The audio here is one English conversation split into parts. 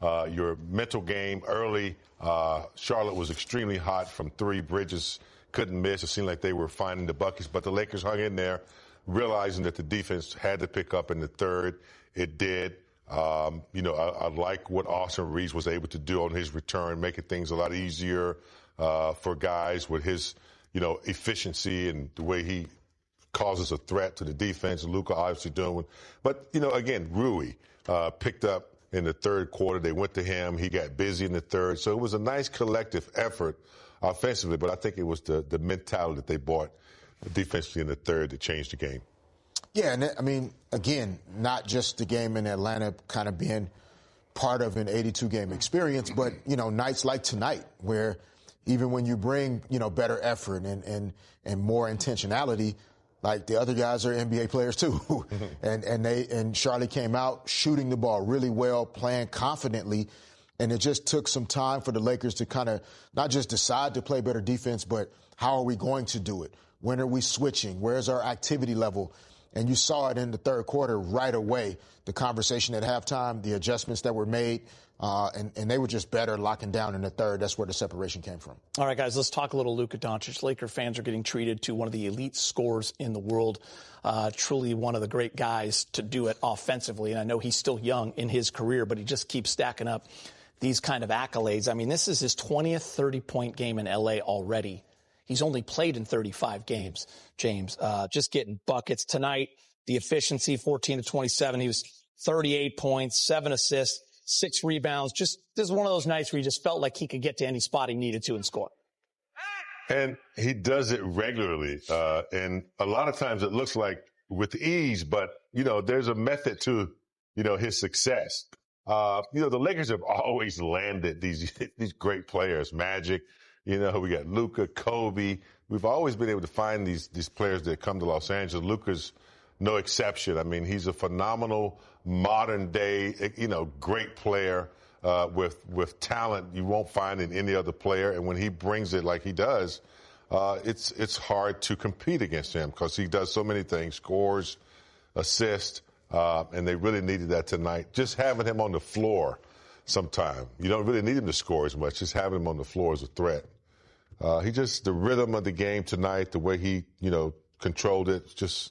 your mental game early. Charlotte was extremely hot from three. Bridges couldn't miss. It seemed like they were finding the buckets, but the Lakers hung in there, realizing that the defense had to pick up in the third. It did. I like what Austin Reaves was able to do on his return, making things a lot easier for guys with his, efficiency and the way he causes a threat to the defense. Luka obviously doing. But, again, Rui picked up in the third quarter. They went to him. He got busy in the third. So it was a nice collective effort offensively, but I think it was the mentality that they brought defensively in the third that changed the game. Yeah, and again, not just the game in Atlanta kind of being part of an 82-game experience, but, nights like tonight where even when you bring, better effort and more intentionality, like the other guys are NBA players too. and Charlie came out shooting the ball really well, playing confidently. And it just took some time for the Lakers to kind of not just decide to play better defense, but how are we going to do it? When are we switching? Where's our activity level? And you saw it in the third quarter right away, the conversation at halftime, the adjustments that were made, and they were just better locking down in the third. That's where the separation came from. All right, guys, let's talk a little Luka Doncic. Laker fans are getting treated to one of the elite scorers in the world, truly one of the great guys to do it offensively. And I know he's still young in his career, but he just keeps stacking up these kind of accolades. This is his 20th 30-point game in L.A. already. He's only played in 35 games, James. Just getting buckets. Tonight, the efficiency, 14 to 27. He was 38 points, 7 assists, 6 rebounds. This is one of those nights where he just felt like he could get to any spot he needed to and score. And he does it regularly. And a lot of times it looks like with ease, but, there's a method to, his success. The Lakers have always landed these great players, Magic. We got Luka, Kobe. We've always been able to find these players that come to Los Angeles. Luka's no exception. He's a phenomenal modern day, great player with talent you won't find in any other player. And when he brings it like he does, it's hard to compete against him because he does so many things, scores, assists, and they really needed that tonight. Just having him on the floor sometime. You don't really need him to score as much. Just having him on the floor is a threat. The rhythm of the game tonight, the way he, controlled it, it's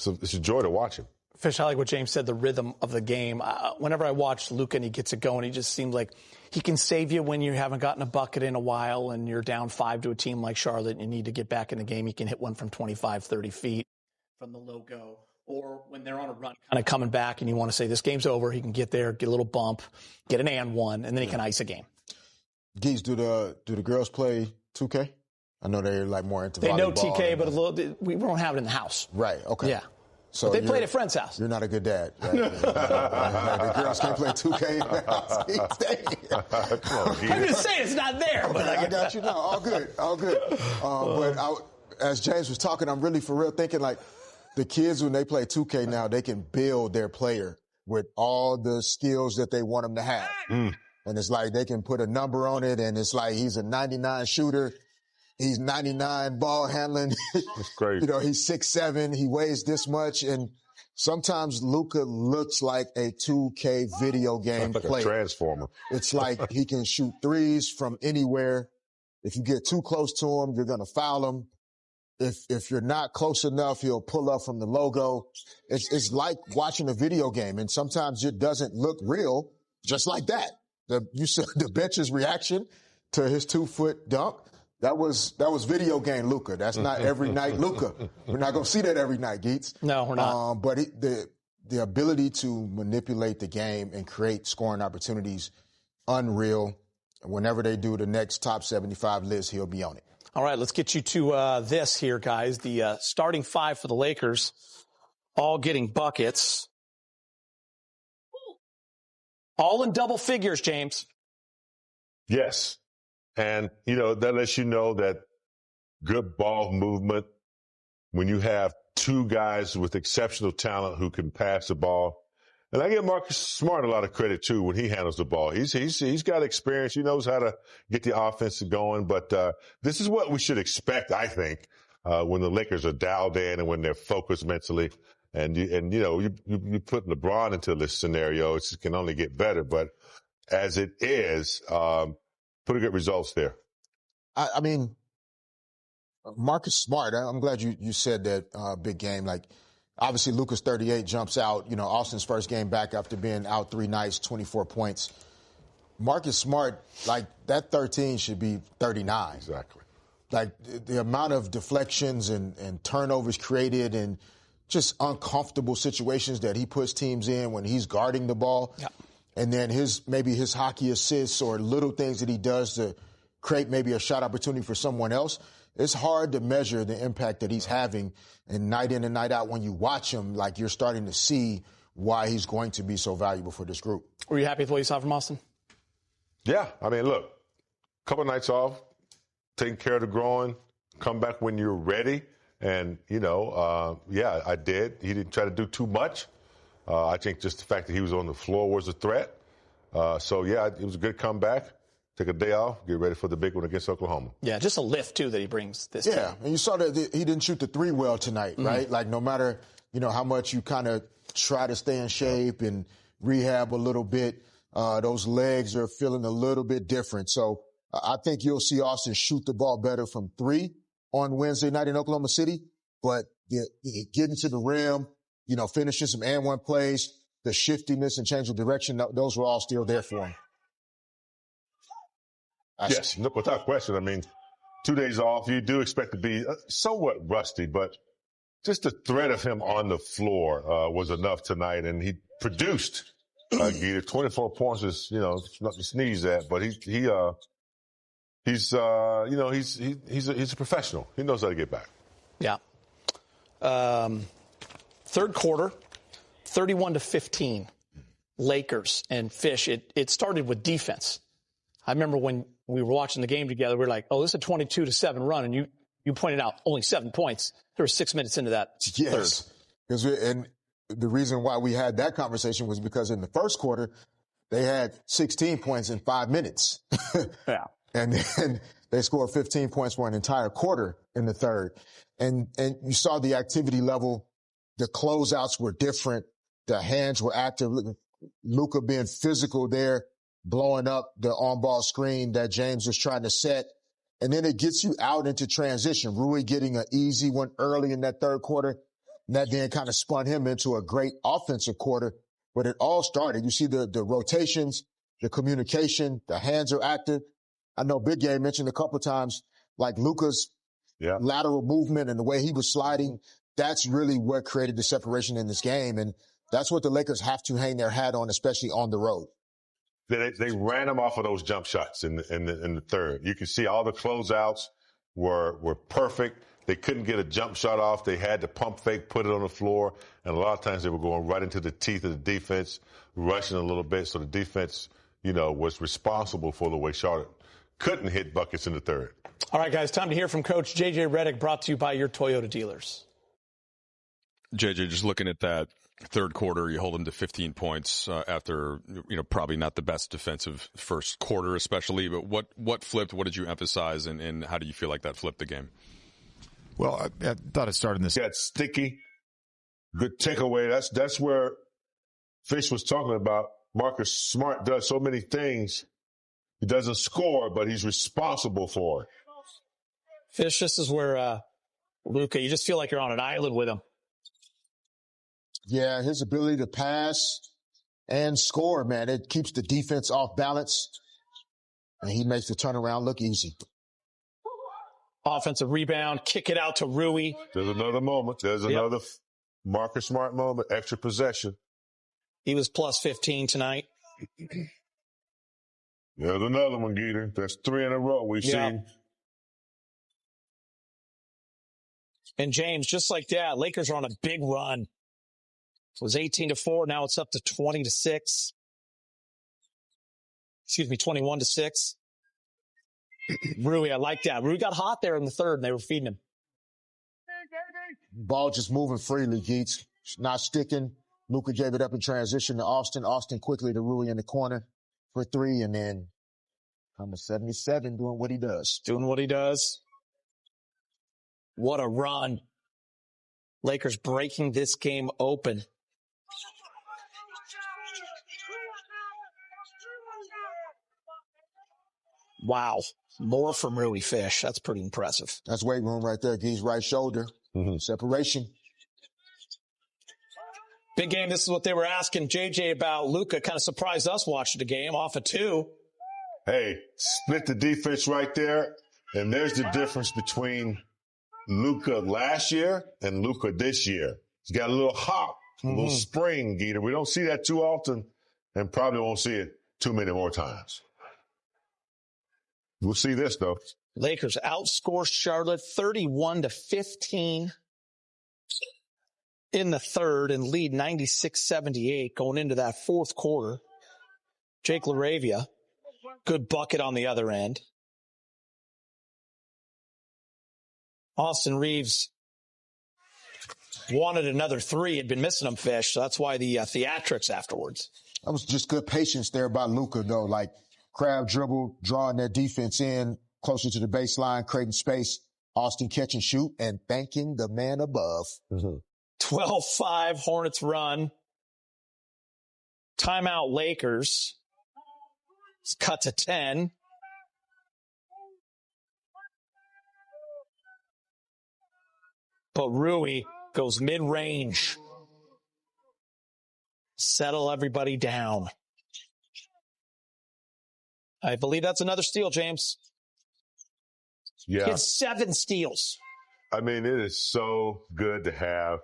a joy to watch him. Fish, I like what James said, the rhythm of the game. Whenever I watch Luka and he gets it going, he just seems like he can save you when you haven't gotten a bucket in a while and you're down 5 to a team like Charlotte and you need to get back in the game. He can hit one from 25, 30 feet from the logo. Or when they're on a run, kind of coming back and you want to say this game's over, he can get there, get a little bump, get an and one, and then he can ice a game. Geese, do the girls play 2K? I know they're more into volleyball. They know TK, but we don't have it in the house. Right, okay. Yeah. So but they played at a friend's house. You're not a good dad. Right? The girls can't play 2K in the house. Come on, I'm just saying it's not there. Okay, but I got you. No, all good. But as James was talking, I'm really for real thinking the kids, when they play 2K now, they can build their player with all the skills that they want them to have. And it's like they can put a number on it, and it's like he's a 99 shooter. He's 99 ball handling. That's great. He's 6'7". He weighs this much. And sometimes Luka looks like a 2K video game like player. A transformer. It's like he can shoot threes from anywhere. If you get too close to him, you're going to foul him. If you're not close enough, he'll pull up from the logo. It's like watching a video game, and sometimes it doesn't look real, just like that. You saw the bench's reaction to his 2-foot dunk. That was video game Luka. That's not every night Luka. We're not going to see that every night, Geets. No, we're not. But the ability to manipulate the game and create scoring opportunities, unreal. Whenever they do the next top 75 list, he'll be on it. All right, let's get you to this here, guys. The starting 5 for the Lakers, all getting buckets. All in double figures, James. Yes. And, that lets you know that good ball movement, when you have two guys with exceptional talent who can pass the ball. And I give Marcus Smart a lot of credit, too, when he handles the ball. He's got experience. He knows how to get the offense going. But this is what we should expect, I think, when the Lakers are dialed in and when they're focused mentally. And you put LeBron into this scenario, it can only get better. But as it is, pretty good results there. I mean, Marcus Smart, I'm glad you said that big game. Like, obviously, Luka's 38 jumps out. You know, Austin's first game back after being out 3 nights, 24 points. Marcus Smart, like, that 13 should be 39. Exactly. Like, the amount of deflections and turnovers created and just uncomfortable situations that he puts teams in when he's guarding the ball. Yep. And then maybe his hockey assists or little things that he does to create maybe a shot opportunity for someone else. It's hard to measure the impact that he's having, and night in and night out when you watch him, like, you're starting to see why he's going to be so valuable for this group. Were you happy with what you saw from Austin? Yeah. I mean, look, a couple of nights off, taking care of the growing, come back when you're ready. And, yeah, I did. He didn't try to do too much. I think just the fact that he was on the floor was a threat. So, yeah, it was a good comeback. Take a day off, get ready for the big one against Oklahoma. Yeah, just a lift, too, that he brings this team. Yeah, and you saw that he didn't shoot the 3 well tonight, right? Like, no matter, how much you kind of try to stay in shape and rehab a little bit, those legs are feeling a little bit different. So I think you'll see Austin shoot the ball better from 3 on Wednesday night in Oklahoma City. But getting to the rim, finishing some and-one plays, the shiftiness and change of direction, those were all still there for him. Yes, without question. I mean, 2 days off, you do expect to be somewhat rusty, but just the threat of him on the floor was enough tonight, and he produced. 24 points is, nothing to sneeze at, but he's a professional. He knows how to get back. Yeah. Third quarter, 31-15, Lakers and Fish. It started with defense. I remember when we were watching the game together, we were like, oh, this is a 22-7 run. And you pointed out only 7 points. There were 6 minutes into that third. And the reason why we had that conversation was because in the first quarter, they had 16 points in 5 minutes. Yeah. And then they scored 15 points for an entire quarter in the third. And you saw the activity level. The closeouts were different. The hands were active. Luka being physical there, blowing up the on-ball screen that James was trying to set. And then it gets you out into transition. Rui getting an easy one early in that third quarter. And that then kind of spun him into a great offensive quarter. But it all started. You see the rotations, the communication, the hands are active. I know Big Game mentioned a couple of times, like Luka's lateral movement and the way he was sliding. That's really what created the separation in this game. And that's what the Lakers have to hang their hat on, especially on the road. They ran him off of those jump shots in the third. You can see all the closeouts were perfect. They couldn't get a jump shot off. They had to pump fake, put it on the floor, and a lot of times they were going right into the teeth of the defense, rushing a little bit. So the defense, was responsible for the way Charlotte couldn't hit buckets in the third. All right, guys, time to hear from Coach J.J. Redick, brought to you by your Toyota dealers. JJ, just looking at that third quarter, you hold them to 15 points after, probably not the best defensive first quarter especially. But what flipped? What did you emphasize, and how do you feel like that flipped the game? Well, I thought it started in this. Got sticky. Good takeaway. That's where Fish was talking about. Marcus Smart does so many things. He doesn't score, but he's responsible for it. Fish, this is where Luka, you just feel like you're on an island with him. Yeah, his ability to pass and score, man, it keeps the defense off balance, and he makes the turnaround look easy. Offensive rebound, kick it out to Rui. There's another moment. There's another Marcus Smart moment, extra possession. He was plus 15 tonight. There's another one, Geeter. That's 3 in a row we've seen. And James, just like that, Lakers are on a big run. It was 18-4. Now it's up to 20-6. Excuse me, 21-6. Rui, I like that. Rui got hot there in the third, and they were feeding him. Ball just moving freely, Geets. Not sticking. Luka gave it up in transition to Austin. Austin quickly to Rui in the corner for 3, and then number 77 doing what he does. Doing what he does. What a run. Lakers breaking this game open. Wow. More from Rui Fish. That's pretty impressive. That's weight room right there. Gee's right shoulder. Separation. Big game. This is what they were asking JJ about. Luka kind of surprised us watching the game off of 2. Hey, split the defense right there. And there's the difference between Luka last year and Luka this year. He's got a little hop, a little spring, Geeta. We don't see that too often and probably won't see it too many more times. We'll see this, though. Lakers outscore Charlotte 31-15 in the third and lead 96-78 going into that fourth quarter. Jake LaRavia, good bucket on the other end. Austin Reaves wanted another 3, had been missing them, Fish, so that's why the theatrics afterwards. That was just good patience there by Luka, though. Like, crowd dribble, drawing their defense in closer to the baseline, creating space. Austin catch and shoot, and thanking the man above. 12-5 Hornets run. Timeout Lakers. It's cut to 10. But Rui goes mid-range. Settle everybody down. I believe that's another steal, James. Yeah. He had 7 steals. I mean, it is so good to have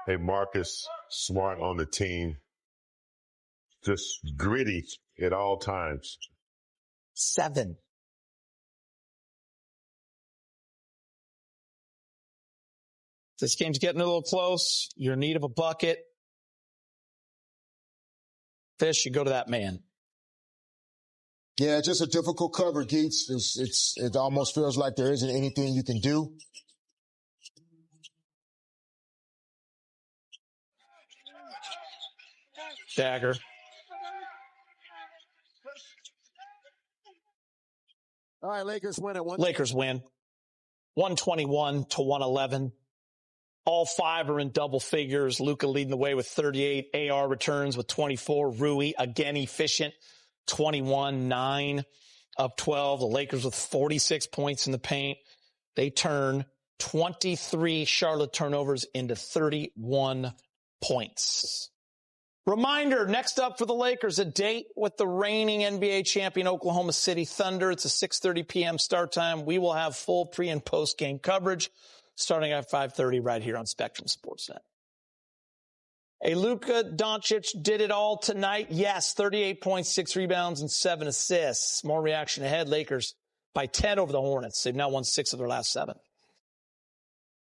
a Marcus Smart on the team. Just gritty at all times. 7. This game's getting a little close. You're in need of a bucket. Fish, you go to that man. Yeah, just a difficult cover, Geets. It almost feels like there isn't anything you can do. Dagger. All right, Lakers win at 1. Lakers win. 121-111. All 5 are in double figures. Luka leading the way with 38. AR returns with 24. Rui, again, efficient. 21, 9 up 12. The Lakers with 46 points in the paint. They turn 23 Charlotte turnovers into 31 points. Reminder, next up for the Lakers, a date with the reigning NBA champion Oklahoma City Thunder. It's a 6:30 p.m. start time. We will have full pre- and post-game coverage starting at 5:30 right here on Spectrum Sportsnet. A Luka Doncic did it all tonight. Yes, 38 points, 6 rebounds, and 7 assists. More reaction ahead. Lakers by 10 over the Hornets. They've now won 6 of their last 7.